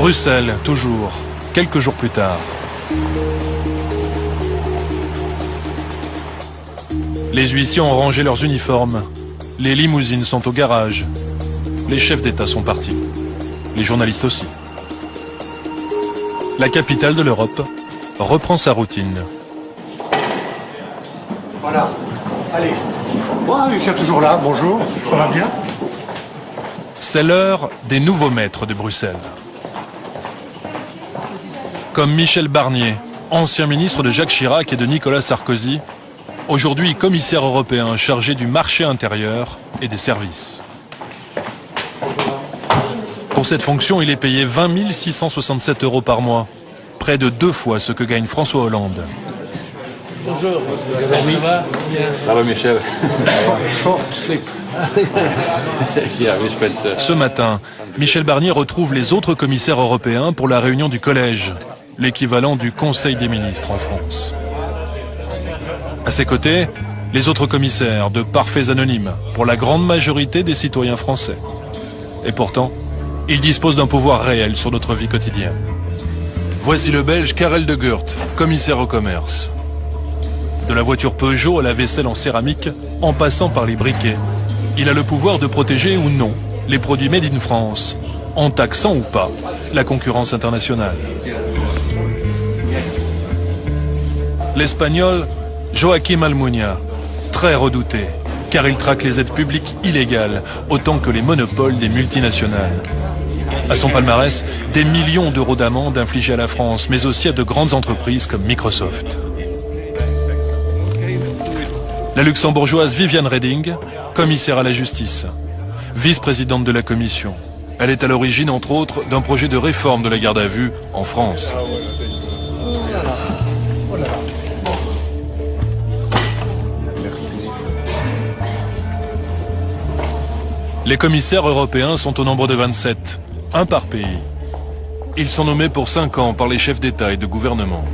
Bruxelles, toujours, quelques jours plus tard. Les huissiers ont rangé leurs uniformes. Les limousines sont au garage. Les chefs d'État sont partis. Les journalistes aussi. La capitale de l'Europe reprend sa routine. Voilà. Allez. Moi, je suis toujours là. Bonjour. Ça va bien? C'est l'heure des nouveaux maîtres de Bruxelles. Comme Michel Barnier, ancien ministre de Jacques Chirac et de Nicolas Sarkozy, aujourd'hui commissaire européen chargé du marché intérieur et des services. Pour cette fonction, il est payé 20 667 € par mois, près de 2 fois ce que gagne François Hollande. Bonjour, ça va Michel? Short sleep. Ce matin, Michel Barnier retrouve les autres commissaires européens pour la réunion du collège, l'équivalent du Conseil des ministres en France. À ses côtés, les autres commissaires, de parfaits anonymes, pour la grande majorité des citoyens français. Et pourtant, ils disposent d'un pouvoir réel sur notre vie quotidienne. Voici le Belge Karel de Gucht, commissaire au commerce. De la voiture Peugeot à la vaisselle en céramique, en passant par les briquets, il a le pouvoir de protéger ou non les produits made in France, en taxant ou pas la concurrence internationale. L'Espagnol Joaquim Almunia, très redouté, car il traque les aides publiques illégales, autant que les monopoles des multinationales. À son palmarès, des millions d'euros d'amende infligés à la France, mais aussi à de grandes entreprises comme Microsoft. La luxembourgeoise Viviane Reding, commissaire à la justice, vice-présidente de la commission. Elle est à l'origine, entre autres, d'un projet de réforme de la garde à vue en France. Les commissaires européens sont au nombre de 27, un par pays. Ils sont nommés pour 5 ans par les chefs d'État et de gouvernement.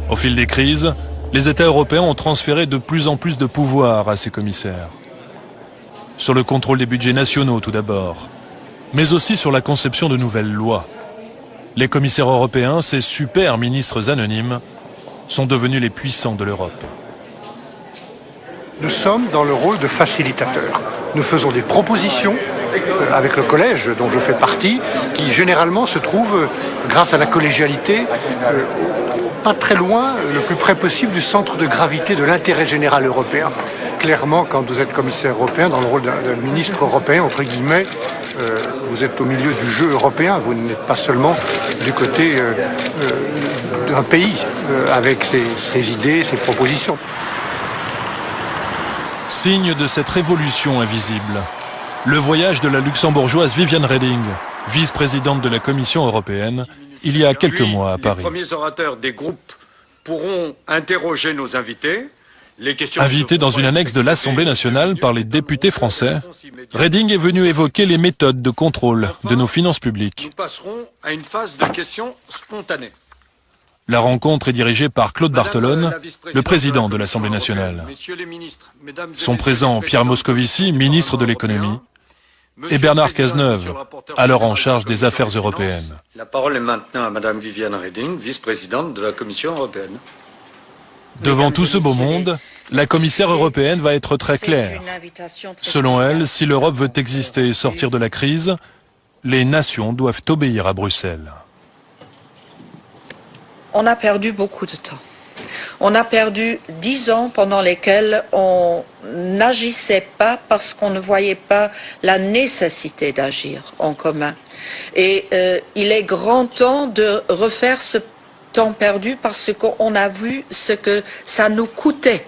Au fil des crises, les États européens ont transféré de plus en plus de pouvoir à ces commissaires. Sur le contrôle des budgets nationaux tout d'abord, mais aussi sur la conception de nouvelles lois. Les commissaires européens, ces super ministres anonymes, sont devenus les puissants de l'Europe. Nous sommes dans le rôle de facilitateur. Nous faisons des propositions avec le collège dont je fais partie, qui généralement se trouve, grâce à la collégialité, pas très loin, le plus près possible du centre de gravité de l'intérêt général européen. Clairement, quand vous êtes commissaire européen, dans le rôle d'un ministre européen, entre guillemets, vous êtes au milieu du jeu européen. Vous n'êtes pas seulement du côté d'un pays, avec ses idées, ses propositions. Signe de cette révolution invisible, le voyage de la luxembourgeoise Viviane Reding, vice-présidente de la Commission européenne, il y a quelques mois à Paris. Les premiers orateurs des groupes pourront interroger nos invités. Invitée dans une annexe de l'Assemblée nationale par les députés français, Reding est venue évoquer les méthodes de contrôle de nos finances publiques. Nous passerons à une phase de questions spontanées. La rencontre est dirigée par Claude Barthelone, le président de l'Assemblée nationale. Sont présents Pierre Moscovici, ministre de l'économie, et Bernard Cazeneuve, alors en charge des affaires européennes. La parole est maintenant à Madame Viviane Reding, vice-présidente de la Commission européenne. Devant tout ce beau monde, la commissaire européenne va être très claire. Selon elle, si l'Europe veut exister et sortir de la crise, les nations doivent obéir à Bruxelles. On a perdu beaucoup de temps. On a perdu 10 ans pendant lesquels on n'agissait pas parce qu'on ne voyait pas la nécessité d'agir en commun. Et il est grand temps de refaire ce temps perdu parce qu'on a vu ce que ça nous coûtait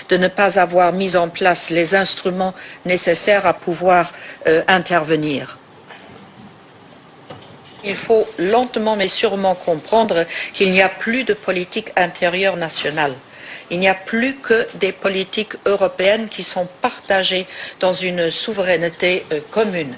de ne pas avoir mis en place les instruments nécessaires à pouvoir intervenir. Il faut lentement mais sûrement comprendre qu'il n'y a plus de politique intérieure nationale. Il n'y a plus que des politiques européennes qui sont partagées dans une souveraineté commune.